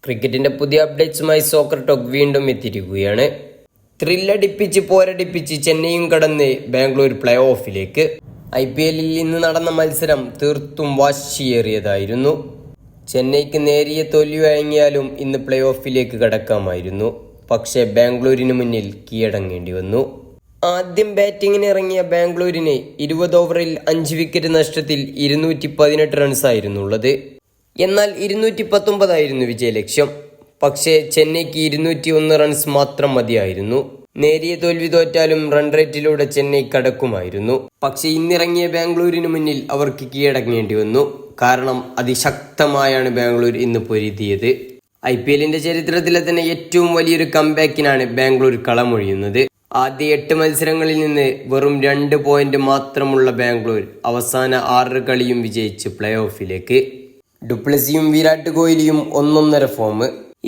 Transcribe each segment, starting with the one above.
ക്രിക്കറ്റിന്റെ പുതിയ അപ്ഡേറ്റ്സുമായി soccer talk വീണ്ടും എത്തിയിരിക്കുകയാണ്. ത്രില്ലടിപ്പിച്ച് പോരടിപ്പിച്ച് ചെന്നൈയും കടന്ന് ബാംഗ്ലൂർ പ്ലേ ഓഫിലേക്ക്. IPL ഇന്ന് നടന്ന മത്സരം തീർത്തും വാശിയേറിയതായിരുന്നു. ചെന്നൈക്ക് നേരിയ തോൽവി വഴങ്ങിയാലും ഇന്ന് പ്ലേ ഓഫിലേക്ക് കടക്കാമായിരുന്നു. പക്ഷേ ബാംഗ്ലൂരിന് മുന്നിൽ കീഴടങ്ങേണ്ടി വന്നു. ആദ്യം ബാറ്റിങ്ങിന് ഇറങ്ങിയ ബാംഗ്ലൂരിന് 20 ഓവറിൽ 5 വിക്കറ്റ് നഷ്ടത്തിൽ 218 റൺസായിരുന്നുള്ളത്. എന്നാൽ 219 വിജയലക്ഷ്യം. പക്ഷേ ചെന്നൈക്ക് 201 റൺസ് മാത്രം മതിയായിരുന്നു. നേരിയ തോൽവി തോറ്റാലും റൺ റേറ്റിലൂടെ ചെന്നൈ കടക്കുമായിരുന്നു. പക്ഷേ ഇന്നിറങ്ങിയ ബാംഗ്ലൂരിന് മുന്നിൽ അവർക്ക് കീഴടങ്ങേണ്ടി വന്നു. കാരണം അതിശക്തമായാണ് ബാംഗ്ലൂർ ഇന്ന് പൊരുതിയത്. IPL ചരിത്രത്തിലെ തന്നെ ഏറ്റവും വലിയൊരു കംബാക്കിനാണ് ബാംഗ്ലൂർ കളമൊഴിയുന്നത്. ആദ്യ 8 മത്സരങ്ങളിൽ നിന്ന് വെറും 2 പോയിന്റ് മാത്രമുള്ള ബാംഗ്ലൂർ അവസാന 6 കളിയും വിജയിച്ച് പ്ലേ ഓഫിലേക്ക്. ഡുപ്ലസിയും വിരാട് കോഹ്ലിയും ഒന്നൊന്നര ഫോം.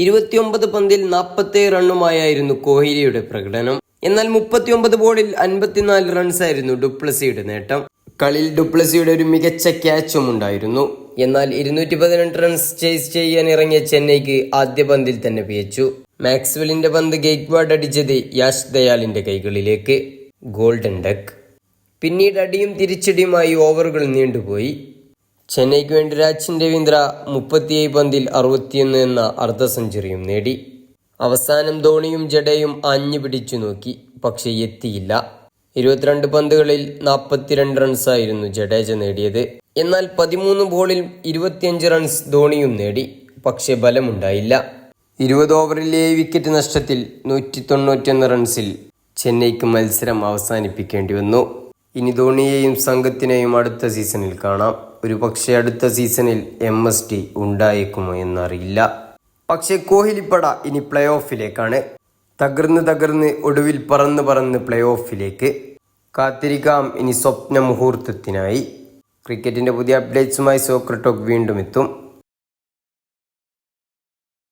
29 പന്തിൽ 47 റണ്ണുമായിരുന്നു കോഹ്ലിയുടെ പ്രകടനം. എന്നാൽ 39 ബോളിൽ 54 റൺസായിരുന്നു ഡുപ്ലസിയുടെ നേട്ടം. കളിയിൽ ഡുപ്ലസിയുടെ ഒരു മികച്ച ക്യാച്ചും ഉണ്ടായിരുന്നു. എന്നാൽ 212 റൺസ് ചേസ് ചെയ്യാൻ ഇറങ്ങിയ ചെന്നൈക്ക് ആദ്യ പന്തിൽ തന്നെ പിഴച്ചു. മാക്സ്വെല്ലിന്റെ പന്ത് ഗെയ്ക്വാഡ് അടിച്ചത് യാഷ് ദയാലിന്റെ കൈകളിലേക്ക്. Golden duck. പിന്നീട് അടിയും തിരിച്ചടിയുമായി ഓവറുകൾ നീണ്ടുപോയി. ചെന്നൈക്ക് വേണ്ടി രാജിൻ രവീന്ദ്ര 37 പന്തിൽ 61 എന്ന അർദ്ധ സെഞ്ചുറിയും നേടി. അവസാനം ധോണിയും ജഡേയും ആഞ്ഞു പിടിച്ചു നോക്കി, പക്ഷെ എത്തിയില്ല. 22 പന്തുകളിൽ 42 റൺസായിരുന്നു ജഡേജ നേടിയത്. എന്നാൽ 13 ബോളിൽ 25 റൺസ് ധോണിയും നേടി, പക്ഷെ ബലമുണ്ടായില്ല. 20 ഓവറിൽ 7 വിക്കറ്റ് നഷ്ടത്തിൽ 191 റൺസിൽ ചെന്നൈക്ക് മത്സരം അവസാനിപ്പിക്കേണ്ടി വന്നു. ഇനി ധോണിയെയും സംഘത്തിനെയും അടുത്ത സീസണിൽ കാണാം. ഒരു പക്ഷേ അടുത്ത സീസണിൽ MSD ഉണ്ടായേക്കുമോ എന്നറിയില്ല. പക്ഷേ കോഹ്ലിപ്പട ഇനി പ്ലേ ഓഫിലേക്കാണ്. തകർന്ന് ഒടുവിൽ പറന്ന് പ്ലേ ഓഫിലേക്ക്. കാത്തിരിക്കാം ഇനി സ്വപ്ന മുഹൂർത്തത്തിനായി. ക്രിക്കറ്റിന്റെ പുതിയ അപ്ഡേറ്റ്സുമായി സോക്കർ ടോക്ക് വീണ്ടും എത്തും.